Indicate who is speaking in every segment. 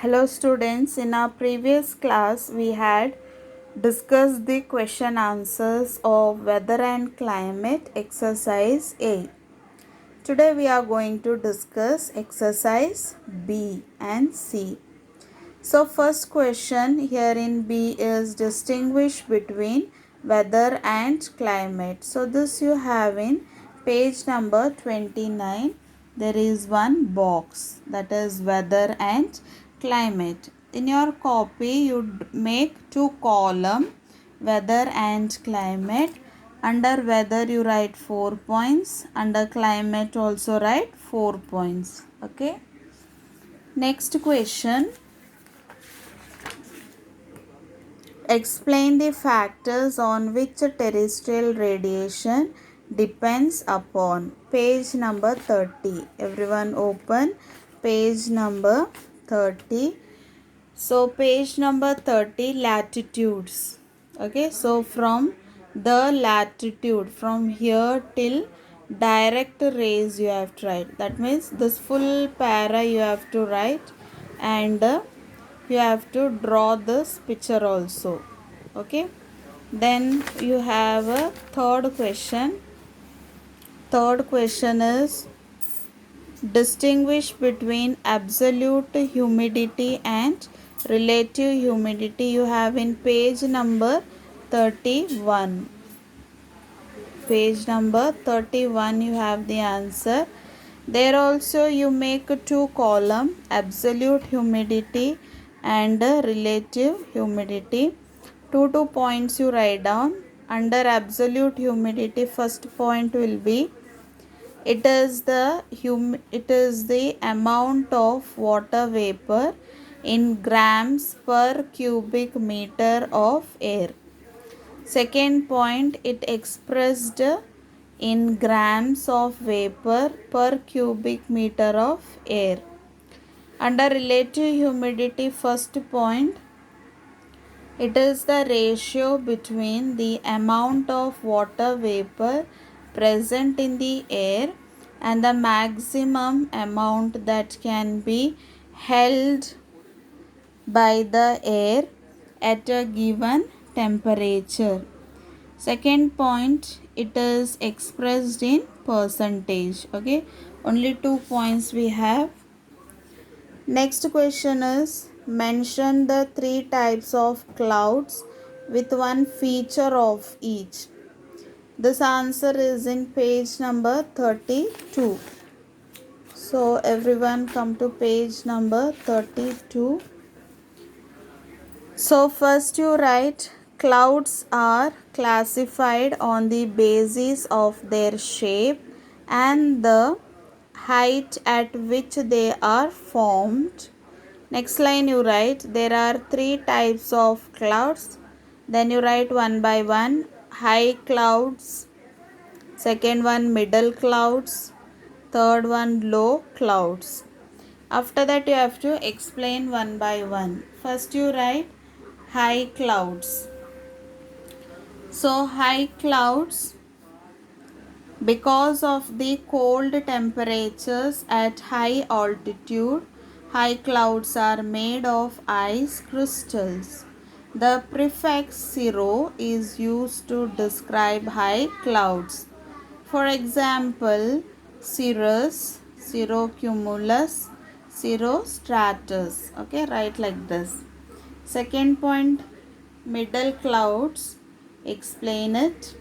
Speaker 1: Hello students, in our previous class we had discussed the question answers of weather and climate exercise A. Today we are going to discuss exercise B and C. So first question here in B is distinguish between weather and climate. So this you have in page number 29. There is one box that is weather and climate. In your copy you make two column weather and climate. Under weather you write 4 points. Under climate also write 4 points. Okay. Next question. Explain the factors on which terrestrial radiation depends upon. Page number 30. Everyone open page number 30. So page number 30, latitudes. Okay, so from the latitude, from here till direct rays you have to write. That means this full para you have to write, and you have to draw this picture also. Okay, then you have a third question. Third question is distinguish between absolute humidity and relative humidity. You have in page number 31. Page number 31 you have the answer. There also you make two column, absolute humidity and relative humidity. Two points you write down. Under absolute humidity, first point will be it is the amount of water vapor in grams per cubic meter of air. Second point, it expressed in grams of vapor per cubic meter of air. Under relative humidity, first point, it is the ratio between the amount of water vapor present in the air and the maximum amount that can be held by the air at a given temperature. Second point, it is expressed in percentage. Okay, only 2 points we have. Next question is mention the three types of clouds with one feature of each. This answer is in page number 32. So everyone come to page number 32. So first you write clouds are classified on the basis of their shape and the height at which they are formed. Next line you write there are three types of clouds. Then you write one by one. High clouds, second one middle clouds, third one low clouds. After that you have to explain one by one. First you write high clouds. So high clouds, because of the cold temperatures at high altitude, high clouds are made of ice crystals. The prefix cirro is used to describe high clouds. For example, cirrus, cirrocumulus, cirrostratus. Okay, write like this. Second point, middle clouds. Explain it.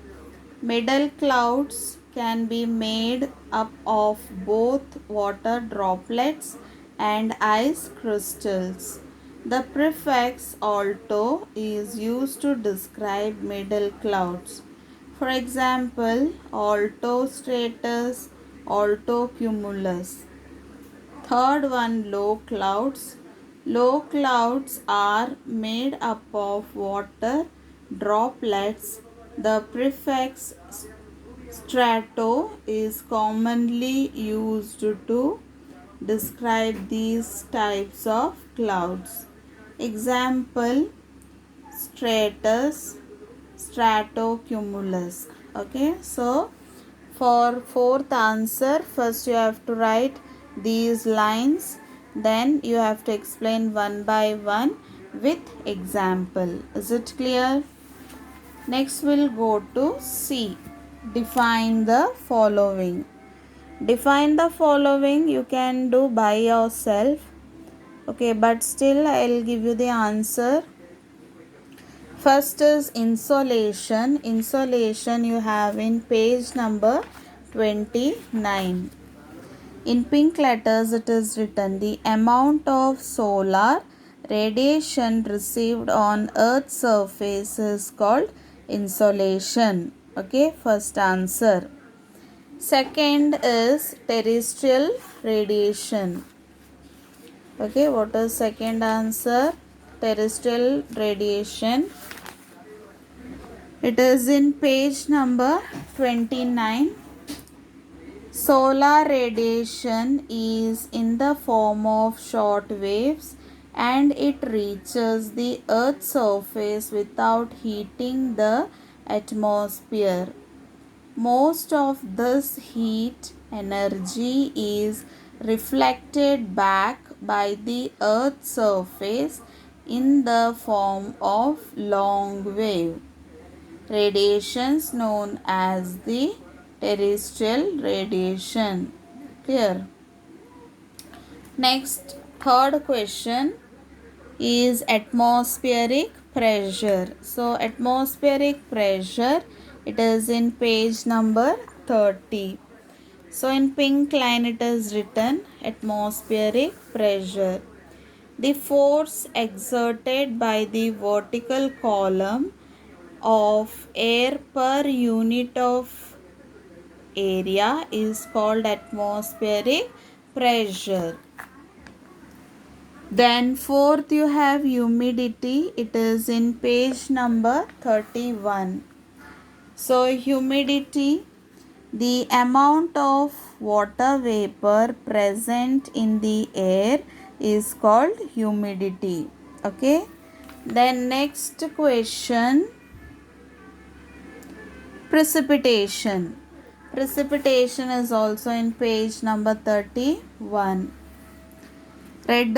Speaker 1: Middle clouds can be made up of both water droplets and ice crystals. The prefix alto is used to describe middle clouds. For example, altostratus, altocumulus. Third one, low clouds. Low clouds are made up of water droplets. The prefix strato is commonly used to describe these types of clouds. Example, stratus, stratocumulus. Okay, so for fourth answer, first you have to write these lines. Then you have to explain one by one with example. Is it clear? Next we'll go to C. Define the following. Define the following you can do by yourself. Okay, but still I'll give you the answer. First is insolation. Insolation you have in page number 29. In pink letters it is written, the amount of solar radiation received on Earth's surface is called insolation. Okay, first answer. Second is terrestrial radiation. Okay, what is second answer? Terrestrial radiation. It is in page number 29. Solar radiation is in the form of short waves and it reaches the Earth's surface without heating the atmosphere. Most of this heat energy is reflected back by the Earth's surface in the form of long wave radiations known as the terrestrial radiation. Clear? Next, third question is atmospheric pressure. So, atmospheric pressure, it is in page number 30. So, in pink line it is written atmospheric pressure. The force exerted by the vertical column of air per unit of area is called atmospheric pressure. Then fourth you have humidity. It is in page number 31. So humidity, the amount of water vapor present in the air is called humidity. Okay. Then next question, precipitation. Precipitation is also in page number 31. Red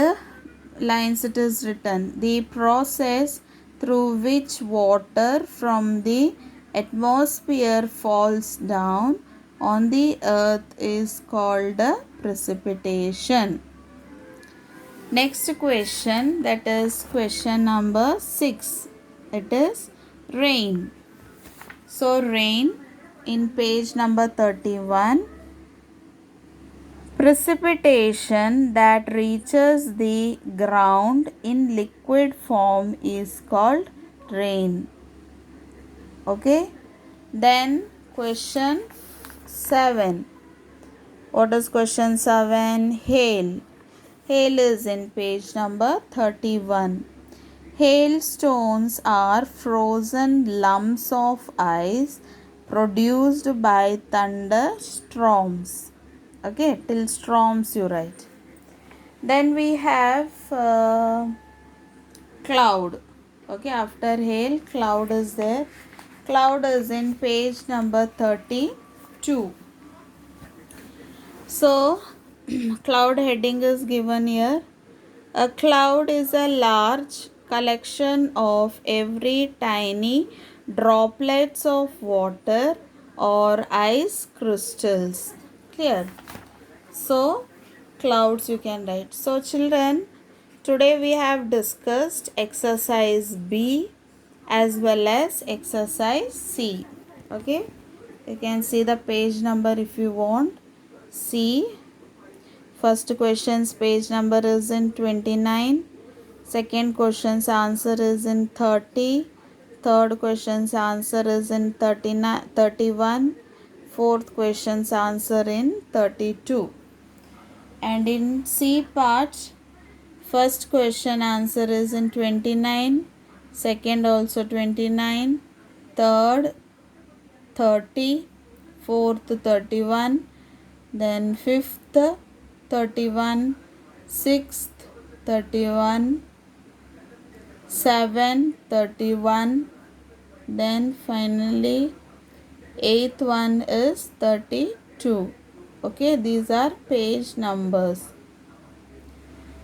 Speaker 1: lines it is written, the process through which water from the atmosphere falls down on the earth is called precipitation. Next question, that is question number 6. It is rain. So rain in page number 31. Precipitation that reaches the ground in liquid form is called rain. Okay. Then question 7. What is question 7? Hail. Hail is in page number 31. Hailstones are frozen lumps of ice produced by thunderstorms. Okay, till storms you write. Then we have cloud. Okay, after hail, cloud is there. Cloud is in page number 32. So, cloud heading is given here. A cloud is a large collection of every tiny droplets of water or ice crystals. Clear? So, clouds you can write. So, children, today we have discussed exercise B as well as exercise C. Okay? You can see the page number if you want. C. First question's page number is in 29. Second question's answer is in 30. Third question's answer is in 31. Fourth question's answer in 32. And in C part, first question answer is in 29. Second also 29. Third 30. Fourth 31. Then fifth 31, 6th 31, 7th 31, then finally 8th one is 32. Okay, these are page numbers.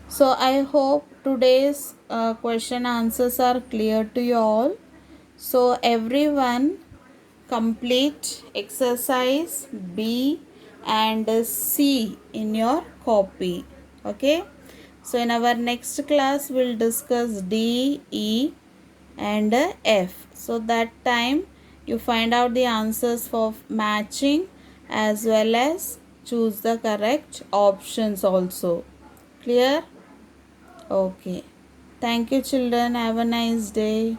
Speaker 1: So I hope today's question answers are clear to you all. So everyone complete exercise B and C in your copy. Okay. So in our next class we'll discuss D, E and F. So that time you find out the answers for matching as well as choose the correct options also. Clear? Okay. Thank you children. Have a nice day.